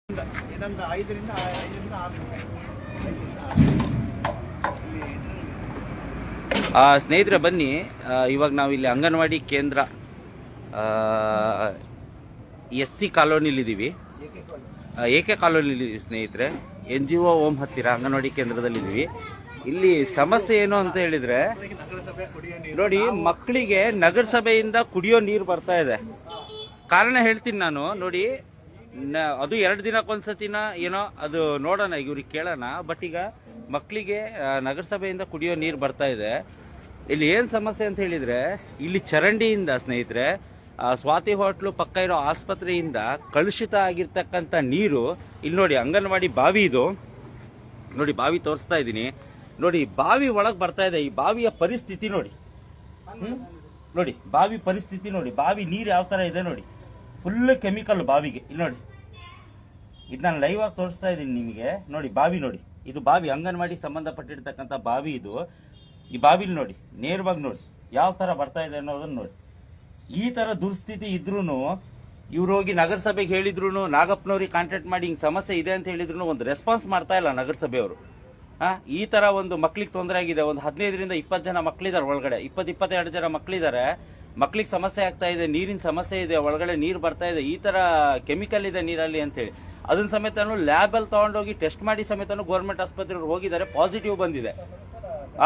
ಇದೊಂದು 5ರಿಂದ 6 ಸ್ನೇಹಿತರೆ ಬನ್ನಿ, ಇವಾಗ ನಾವು ಇಲ್ಲಿ ಅಂಗನವಾಡಿ ಕೇಂದ್ರ SC ಕಾಲೋನಿಲಿದ್ದೀವಿ. AK ಕಾಲೋನಿಲಿದ್ದೀವಿ ಸ್ನೇಹಿತರೆ. NGO ಹೋಮ್ ಹತ್ತಿರ ಅಂಗನವಾಡಿ ಕೇಂದ್ರದಲ್ಲಿದ್ದೀವಿ. ಇಲ್ಲಿ ಸಮಸ್ಯೆ ಏನು ಅಂತ ಹೇಳಿದ್ರೆ ನೋಡಿ, ಮಕ್ಕಳಿಗೆ ನಗರಸಭೆಯಿಂದ ಕುಡಿಯೋ ನೀರು ಬರ್ತಾ ಇದೆ. ಕಾರಣ ಹೇಳ್ತೀನಿ ನಾನು. ನೋಡಿ, ಅದು 2 ದಿನಕ್ಕೊಂದ್ಸತಿನ ಏನೋ ಅದು ನೋಡೋಣ, ಇವ್ರಿಗೆ ಕೇಳೋಣ. ಬಟ್ ಈಗ ಮಕ್ಕಳಿಗೆ ನಗರಸಭೆಯಿಂದ ಕುಡಿಯೋ ನೀರು ಬರ್ತಾ ಇದೆ. ಇಲ್ಲಿ ಏನು ಸಮಸ್ಯೆ ಅಂತ ಹೇಳಿದ್ರೆ, ಇಲ್ಲಿ ಚರಂಡಿಯಿಂದ ಸ್ನೇಹಿತರೆ, ಸ್ವಾತಿ ಹೋಟ್ಲು ಪಕ್ಕ ಇರೋ ಆಸ್ಪತ್ರೆಯಿಂದ ಕಲುಷಿತ ಆಗಿರ್ತಕ್ಕಂಥ ನೀರು ಇಲ್ಲಿ ನೋಡಿ, ಅಂಗನವಾಡಿ ಬಾವಿ ಇದು ನೋಡಿ, ಬಾವಿ ತೋರಿಸ್ತಾ ಇದ್ದೀನಿ ನೋಡಿ, ಬಾವಿ ಒಳಗೆ ಬರ್ತಾ ಇದೆ. ಈ ಬಾವಿಯ ಪರಿಸ್ಥಿತಿ ನೋಡಿ, ನೋಡಿ ಬಾವಿ ಪರಿಸ್ಥಿತಿ ನೋಡಿ, ಬಾವಿ ನೀರು ಯಾವ ತರ ಇದೆ ನೋಡಿ, ಫುಲ್ ಕೆಮಿಕಲ್ ಬಾವಿಗೆ. ಇಲ್ಲಿ ನೋಡಿ, ಇದು ನಾನು ಲೈವ್ ಆಗಿ ತೋರಿಸ್ತಾ ಇದ್ದೀನಿ ನಿಮಗೆ. ನೋಡಿ ಬಾವಿ ನೋಡಿ, ಇದು ಬಾವಿ ಅಂಗನವಾಡಿಗೆ ಸಂಬಂಧಪಟ್ಟಿರ್ತಕ್ಕಂಥ ಬಾವಿ ಇದು. ಈ ಬಾವಿಲಿ ನೋಡಿ, ನೇರವಾಗಿ ನೋಡಿ ಯಾವ ತರ ಬರ್ತಾ ಇದೆ ಅನ್ನೋದನ್ನ ನೋಡಿ. ಈ ತರ ದುಸ್ಥಿತಿ ಇದ್ರೂ ಇವ್ರು ಹೋಗಿ ನಗರಸಭೆಗೆ ಹೇಳಿದ್ರು, ನಾಗಪ್ಪನವ್ರಿಗೆ ಕಾಂಟ್ಯಾಕ್ಟ್ ಮಾಡಿ ಹಿಂಗೆ ಸಮಸ್ಯೆ ಇದೆ ಅಂತ ಹೇಳಿದ್ರು ಒಂದು ರೆಸ್ಪಾನ್ಸ್ ಮಾಡ್ತಾ ಇಲ್ಲ ನಗರಸಭೆಯವರು. ಈ ತರ ಒಂದು ಮಕ್ಳಿಗೆ ತೊಂದರೆ ಆಗಿದೆ. ಒಂದು 15ರಿಂದ 20 ಜನ ಮಕ್ಳಿದ್ದಾರೆ ಒಳಗಡೆ, 22 ಜನ ಮಕ್ಳಿದ್ದಾರೆ. ಮಕ್ಳಿಗೆ ಸಮಸ್ಯೆ ಆಗ್ತಾ ಇದೆ, ನೀರಿನ ಸಮಸ್ಯೆ ಇದೆ, ಒಳಗಡೆ ನೀರು ಬರ್ತಾ ಇದೆ, ಈ ತರ ಕೆಮಿಕಲ್ ಇದೆ ನೀರಲ್ಲಿ ಅಂತ ಹೇಳಿ ಅದನ್ನ ಸಮೇತನು ಲ್ಯಾಬ್ ಅಲ್ಲಿ ತಗೊಂಡೋಗಿ ಟೆಸ್ಟ್ ಮಾಡಿ ಸಮೇತನು ಗೌರ್ಮೆಂಟ್ ಆಸ್ಪತ್ರೆಗೆ ಹೋಗಿದ್ದಾರೆ, ಪಾಸಿಟಿವ್ ಬಂದಿದೆ.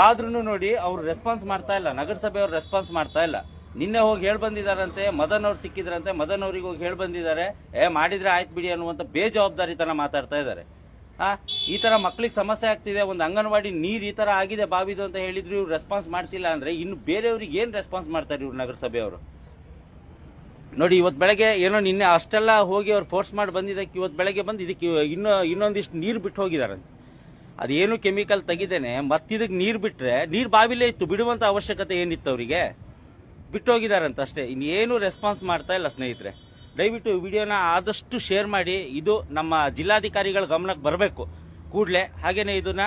ಆದ್ರೂ ನೋಡಿ ಅವ್ರು ರೆಸ್ಪಾನ್ಸ್ ಮಾಡ್ತಾ ಇಲ್ಲ, ನಗರಸಭೆಯವ್ರು ರೆಸ್ಪಾನ್ಸ್ ಮಾಡ್ತಾ ಇಲ್ಲ. ನಿನ್ನೆ ಹೋಗಿ ಹೇಳಿ ಬಂದಿದ್ದಾರಂತೆ, ಮದನ್ ಅವ್ರು ಸಿಕ್ಕಿದ್ರಂತೆ, ಮದನ್ ಅವ್ರಿಗೆ ಹೋಗಿ ಹೇಳಿ ಬಂದಿದ್ದಾರೆ, ಮಾಡಿದ್ರೆ ಆಯ್ತು ಬಿಡಿ ಅನ್ನುವಂತ ಬೇಜವಾಬ್ದಾರಿತನ ಮಾತಾಡ್ತಾ ಇದ್ದಾರೆ. ಈ ತರ ಮಕ್ಳಿಗೆ ಸಮಸ್ಯೆ ಆಗ್ತಿದೆ, ಒಂದು ಅಂಗನವಾಡಿ ನೀರ್ ಈ ತರ ಆಗಿದೆ ಬಾವಿದು ಅಂತ ಹೇಳಿದ್ರು ಇವ್ರು ರೆಸ್ಪಾನ್ಸ್ ಮಾಡ್ತಿಲ್ಲ ಅಂದ್ರೆ ಇನ್ನು ಬೇರೆಯವ್ರಿಗೆ ಏನ್ ರೆಸ್ಪಾನ್ಸ್ ಮಾಡ್ತಾರೆ ಇವ್ರು ನಗರಸಭೆಯವರು? ನೋಡಿ, ಇವತ್ತು ಬೆಳಗ್ಗೆ ಏನೋ ನಿನ್ನೆ ಅಷ್ಟೆಲ್ಲ ಹೋಗಿ ಅವ್ರು ಫೋರ್ಸ್ ಮಾಡಿ ಬಂದಿದ್ದಕ್ಕೆ ಇವತ್ತು ಬೆಳಗ್ಗೆ ಬಂದು ಇದಕ್ಕೆ ಇನ್ನೊಂದಿಷ್ಟು ನೀರು ಬಿಟ್ಟು ಹೋಗಿದಾರಂತೆ. ಅದೇನು ಕೆಮಿಕಲ್ ತೆಗಿದೇನೆ ಮತ್ತಿದಕ್ಕೆ ನೀರು ಬಿಟ್ರೆ, ನೀರು ಬಾವಿಲೇ ಇತ್ತು, ಬಿಡುವಂತ ಅವಶ್ಯಕತೆ ಏನಿತ್ತು ಅವರಿಗೆ? ಬಿಟ್ಟು ಹೋಗಿದಾರಂತ ಅಷ್ಟೇ, ಇನ್ನೇನು ರೆಸ್ಪಾನ್ಸ್ ಮಾಡ್ತಾ ಇಲ್ಲ ಸ್ನೇಹಿತರೆ. ದಯವಿಟ್ಟು ವಿಡಿಯೋನ ಆದಷ್ಟು ಶೇರ್ ಮಾಡಿ. ಇದು ನಮ್ಮ ಜಿಲ್ಲಾಧಿಕಾರಿಗಳ ಗಮನಕ್ಕೆ ಬರಬೇಕು ಕೂಡಲೇ, ಹಾಗೇನೆ ಇದನ್ನ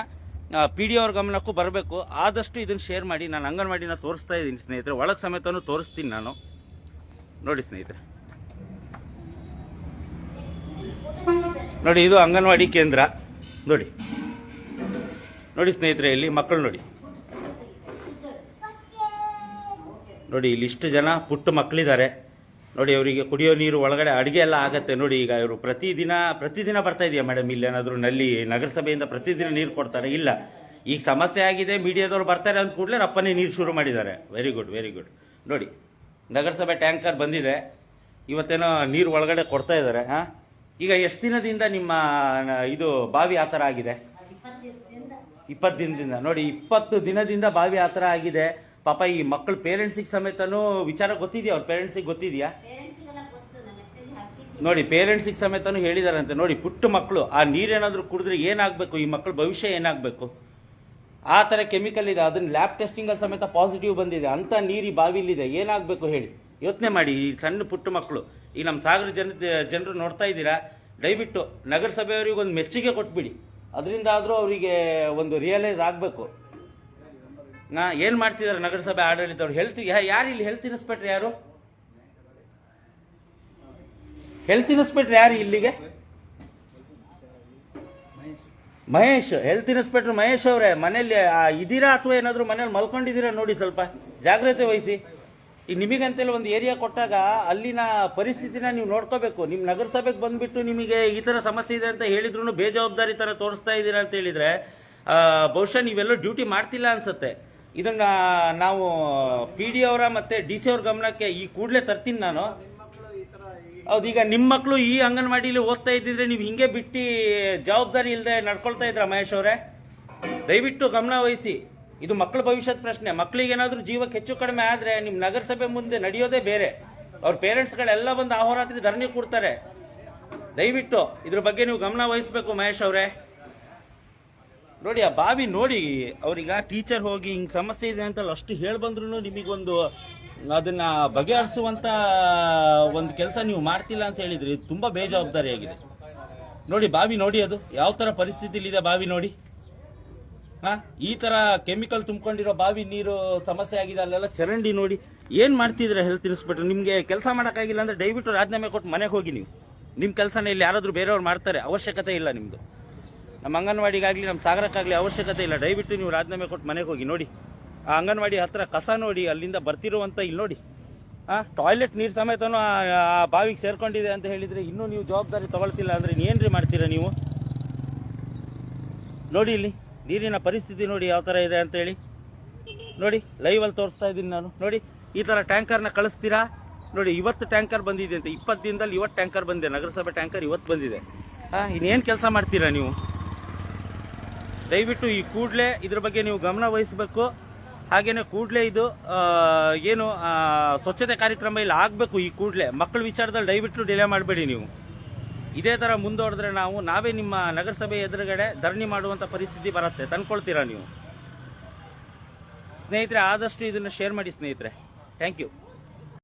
PD ಅವ್ರ ಗಮನಕ್ಕೂ ಬರಬೇಕು. ಆದಷ್ಟು ಇದನ್ನ ಶೇರ್ ಮಾಡಿ. ನಾನು ಅಂಗನವಾಡಿನ ತೋರಿಸ್ತಾ ಇದ್ದೀನಿ ಸ್ನೇಹಿತರೆ, ಒಳಗೆ ಸಮೇತನೂ ತೋರಿಸ್ತೀನಿ ನಾನು. ನೋಡಿ ಸ್ನೇಹಿತರೆ, ನೋಡಿ ಇದು ಅಂಗನವಾಡಿ ಕೇಂದ್ರ. ನೋಡಿ ನೋಡಿ ಸ್ನೇಹಿತರೆ, ಇಲ್ಲಿ ಮಕ್ಕಳು ನೋಡಿ, ನೋಡಿ ಇಲ್ಲಿ ಇಷ್ಟು ಜನ ಪುಟ್ಟ ಮಕ್ಕಳಿದ್ದಾರೆ ನೋಡಿ. ಅವರಿಗೆ ಕುಡಿಯೋ ನೀರು, ಒಳಗಡೆ ಅಡುಗೆ ಎಲ್ಲ ಆಗತ್ತೆ ನೋಡಿ. ಈಗ ಇವರು ಪ್ರತಿದಿನ ಬರ್ತಾ ಇದೆಯಾ ಮೇಡಮ್ ಇಲ್ಲಿ ಏನಾದರೂ ನಲ್ಲಿ ನಗರಸಭೆಯಿಂದ ಪ್ರತಿದಿನ ನೀರು ಕೊಡ್ತಾರೆ? ಇಲ್ಲ. ಈಗ ಸಮಸ್ಯೆ ಆಗಿದೆ, ಮೀಡಿಯಾದವ್ರು ಬರ್ತಾರೆ ಅಂದ ಕೂಡಲೇ ರಪ್ಪನೇ ನೀರು ಶುರು ಮಾಡಿದ್ದಾರೆ. Very good, very good. ನೋಡಿ, ನಗರಸಭೆ ಟ್ಯಾಂಕರ್ ಬಂದಿದೆ, ಇವತ್ತೇನೋ ನೀರು ಒಳಗಡೆ ಕೊಡ್ತಾ ಇದ್ದಾರೆ. ಈಗ ಎಷ್ಟು ದಿನದಿಂದ ನಿಮ್ಮ ಇದು ಬಾವಿ ಆ ಥರ ಆಗಿದೆ? 20 ದಿನದಿಂದ. ನೋಡಿ, 20 ದಿನದಿಂದ ಬಾವಿ ಆ ಥರ ಆಗಿದೆ. ಪಾಪ ಈ ಮಕ್ಕಳು ಪೇರೆಂಟ್ಸಿಗೆ ಸಮೇತನೂ ವಿಚಾರ ಗೊತ್ತಿದೆಯಾ? ಅವ್ರ ಪೇರೆಂಟ್ಸಿಗೆ ಗೊತ್ತಿದೆಯಾ? ನೋಡಿ, ಪೇರೆಂಟ್ಸಿಗೆ ಸಮೇತನೂ ಹೇಳಿದಾರಂತೆ. ನೋಡಿ, ಪುಟ್ಟ ಮಕ್ಕಳು ಆ ನೀರೇನಾದ್ರೂ ಕುಡಿದ್ರೆ ಏನಾಗಬೇಕು, ಈ ಮಕ್ಕಳ ಭವಿಷ್ಯ ಏನಾಗಬೇಕು? ಆ ಥರ ಕೆಮಿಕಲ್ ಇದೆ. ಅದನ್ನ ಲ್ಯಾಬ್ ಟೆಸ್ಟಿಂಗ್ ಅಲ್ಲಿ ಸಮೇತ ಪಾಸಿಟಿವ್ ಬಂದಿದೆ. ಅಂತ ನೀರು ಈ ಬಾವಿಲಿದೆ, ಏನಾಗಬೇಕು ಹೇಳಿ? ಯೋಚನೆ ಮಾಡಿ. ಈ ಸಣ್ಣ ಪುಟ್ಟ ಮಕ್ಕಳು, ಈ ನಮ್ಮ ಸಾಗರ ಜನರು ನೋಡ್ತಾ ಇದ್ದೀರಾ, ದಯವಿಟ್ಟು ನಗರಸಭೆಯವರಿಗೆ ಒಂದು ಮೆಚ್ಚುಗೆ ಕೊಟ್ಬಿಡಿ. ಅದರಿಂದ ಆದರೂ ಅವರಿಗೆ ಒಂದು ರಿಯಲೈಸ್ ಆಗಬೇಕು. ಏನ್ ಮಾಡ್ತಿದ್ದಾರೆ ನಗರಸಭೆ ಆಡಳಿತವ್ರು? ಯಾರು ಇಲ್ಲಿ ಹೆಲ್ತ್ ಇನ್ಸ್ಪೆಕ್ಟರ್? ಯಾರು ಹೆಲ್ತ್ ಇನ್ಸ್ಪೆಕ್ಟರ್? ಯಾರು ಇಲ್ಲಿಗೆ? ಮಹೇಶ್, ಹೆಲ್ತ್ ಇನ್ಸ್ಪೆಕ್ಟರ್ ಮಹೇಶ್ ಅವರೇ, ಮನೇಲಿ ಇದೀರಾ ಅಥವಾ ಏನಾದ್ರು ಮನೇಲಿ ಮಲ್ಕೊಂಡಿದ್ದೀರಾ? ನೋಡಿ, ಸ್ವಲ್ಪ ಜಾಗ್ರತೆ ವಹಿಸಿ. ಈಗ ನಿಮಗಂತೇಳಿ ಒಂದು ಏರಿಯಾ ಕೊಟ್ಟಾಗ ಅಲ್ಲಿನ ಪರಿಸ್ಥಿತಿನ ನೀವು ನೋಡ್ಕೋಬೇಕು. ನಿಮ್ ನಗರಸಭೆಗೆ ಬಂದ್ಬಿಟ್ಟು ನಿಮಗೆ ಈ ತರ ಸಮಸ್ಯೆ ಇದೆ ಅಂತ ಹೇಳಿದ್ರು ಬೇಜವಾಬ್ದಾರಿ ತರ ತೋರಿಸ್ತಾ ಇದ್ದೀರಾ ಅಂತ ಹೇಳಿದ್ರೆ ಬಹುಶಃ ನೀವೆಲ್ಲೂ ಡ್ಯೂಟಿ ಮಾಡ್ತಿಲ್ಲ ಅನ್ಸುತ್ತೆ. ಇದನ್ನ ನಾವು PD ಅವರ ಮತ್ತೆ DC ಅವ್ರ ಗಮನಕ್ಕೆ ಈ ಕೂಡಲೇ ತರ್ತೀನಿ ನಾನು. ಹೌದು, ಈಗ ನಿಮ್ಮ ಮಕ್ಕಳು ಈ ಅಂಗನವಾಡಿಲಿ ಓದ್ತಾ ಇದ್ದಿದ್ರೆ ನೀವು ಹಿಂಗೆ ಬಿಟ್ಟು ಜವಾಬ್ದಾರಿ ಇಲ್ಲದೆ ನಡ್ಕೊಳ್ತಾ ಇದ್ರ ಮಹೇಶ್ ಅವರೇ? ದಯವಿಟ್ಟು ಗಮನ ವಹಿಸಿ. ಇದು ಮಕ್ಕಳ ಭವಿಷ್ಯದ ಪ್ರಶ್ನೆ. ಮಕ್ಕಳಿಗೆ ಏನಾದ್ರೂ ಜೀವಕ್ಕೆ ಹೆಚ್ಚು ಕಡಿಮೆ ಆದ್ರೆ ನಿಮ್ ನಗರಸಭೆ ಮುಂದೆ ನಡೆಯೋದೇ ಬೇರೆ. ಅವ್ರ ಪೇರೆಂಟ್ಸ್ಗಳೆಲ್ಲ ಬಂದು ಅಹೋರಾತ್ರಿ ಧರಣಿ ಕೊಡ್ತಾರೆ. ದಯವಿಟ್ಟು ಇದ್ರ ಬಗ್ಗೆ ನೀವು ಗಮನ ವಹಿಸಬೇಕು ಮಹೇಶ್ ಅವರೇ. ನೋಡಿ, ಆ ಬಾವಿ ನೋಡಿ, ಅವ್ರೀಗ ಟೀಚರ್ ಹೋಗಿ ಹಿಂಗ್ ಸಮಸ್ಯೆ ಇದೆ ಅಂತ ಅಷ್ಟು ಹೇಳಿ ಬಂದ್ರು ನಿಮಗೊಂದು ಅದನ್ನ ಬಗೆಹರಿಸುವಂತ ಒಂದು ಕೆಲಸ ನೀವು ಮಾಡ್ತಿಲ್ಲ ಅಂತ ಹೇಳಿದ್ರಿ. ತುಂಬಾ ಬೇಜವಾಬ್ದಾರಿಯಾಗಿದೆ. ನೋಡಿ ಬಾವಿ ನೋಡಿ, ಅದು ಯಾವ ತರ ಪರಿಸ್ಥಿತಿಲಿದೆ ಬಾವಿ ನೋಡಿ. ಈ ತರ ಕೆಮಿಕಲ್ ತುಂಬಿಕೊಂಡಿರೋ ಬಾವಿ ನೀರು ಸಮಸ್ಯೆ ಆಗಿದೆ. ಅಲ್ಲೆಲ್ಲ ಚರಂಡಿ ನೋಡಿ. ಏನ್ ಮಾಡ್ತಿದ್ರೆ ಹೆಲ್ತ್ ಇನ್ಸ್ಪೆಕ್ಟರ್? ನಿಮ್ಗೆ ಕೆಲಸ ಮಾಡಕ್ಕಾಗಿಲ್ಲ ಅಂದ್ರೆ ದಯವಿಟ್ಟು ರಾಜೀನಾಮೆ ಕೊಟ್ಟು ಮನೆಗೆ ಹೋಗಿ ನೀವು. ನಿಮ್ಮ ಕೆಲಸನ ಇಲ್ಲಿ ಯಾರಾದರೂ ಬೇರೆಯವ್ರು ಮಾಡ್ತಾರೆ, ಅವಶ್ಯಕತೆ ಇಲ್ಲ ನಿಮ್ಮದು. ನಮ್ಮ ಅಂಗನವಾಡಿಗಾಗಲಿ ನಮ್ಮ ಸಾಗರಕ್ಕಾಗಲಿ ಅವಶ್ಯಕತೆ ಇಲ್ಲ. ದಯವಿಟ್ಟು ನೀವು ರಾಜೀನಾಮೆ ಕೊಟ್ಟು ಮನೆಗೆ ಹೋಗಿ. ನೋಡಿ ಆ ಅಂಗನವಾಡಿ ಹತ್ರ ಕಸ ನೋಡಿ, ಅಲ್ಲಿಂದ ಬರ್ತಿರುವಂಥ ಇಲ್ಲಿ ನೋಡಿ ಟಾಯ್ಲೆಟ್ ನೀರು ಸಮೇತನೂ ಆ ಬಾವಿಗೆ ಸೇರ್ಕೊಂಡಿದೆ ಅಂತ ಹೇಳಿದರೆ ಇನ್ನೂ ನೀವು ಜವಾಬ್ದಾರಿ ತಗೊಳ್ತಿಲ್ಲ ಅಂದರೆ ಏನ್ರಿ ಮಾಡ್ತೀರಾ ನೀವು? ನೋಡಿ ಇಲ್ಲಿ ನೀರಿನ ಪರಿಸ್ಥಿತಿ ನೋಡಿ ಯಾವ ಥರ ಇದೆ ಅಂತೇಳಿ. ನೋಡಿ ಲೈವಲ್ಲಿ ತೋರಿಸ್ತಾ ಇದ್ದೀನಿ ನಾನು. ನೋಡಿ ಈ ಥರ ಟ್ಯಾಂಕರ್ನ ಕಳಿಸ್ತೀರಾ? ನೋಡಿ ಇವತ್ತು ಟ್ಯಾಂಕರ್ ಬಂದಿದೆ ಅಂತ, 20 ದಿನದಲ್ಲಿ ಇವತ್ತು ಟ್ಯಾಂಕರ್ ಬಂದಿದೆ. ನಗರಸಭೆ ಟ್ಯಾಂಕರ್ ಇವತ್ತು ಬಂದಿದೆ. ಇನ್ನೇನು ಕೆಲಸ ಮಾಡ್ತೀರಾ ನೀವು? ದಯವಿಟ್ಟು ಈ ಕೂಡಲೇ ಇದ್ರ ಬಗ್ಗೆ ನೀವು ಗಮನ ವಹಿಸಬೇಕು. ಹಾಗೇನೆ ಕೂಡಲೇ ಇದು ಏನು ಸ್ವಚ್ಛತೆ ಕಾರ್ಯಕ್ರಮ ಇಲ್ಲಿ ಆಗಬೇಕು. ಈ ಕೂಡಲೇ ಮಕ್ಕಳ ವಿಚಾರದಲ್ಲಿ ದಯವಿಟ್ಟು ಡಿಲೇ ಮಾಡಬೇಡಿ ನೀವು. ಇದೇ ಥರ ಮುಂದುವರೆದ್ರೆ ನಾವೇ ನಿಮ್ಮ ನಗರಸಭೆ ಎದುರುಗಡೆ ಧರಣಿ ಮಾಡುವಂಥ ಪರಿಸ್ಥಿತಿ ಬರುತ್ತೆ. ತಂದ್ಕೊಳ್ತೀರಾ ನೀವು? ಸ್ನೇಹಿತರೆ, ಆದಷ್ಟು ಇದನ್ನು ಶೇರ್ ಮಾಡಿ ಸ್ನೇಹಿತರೆ. Thank you.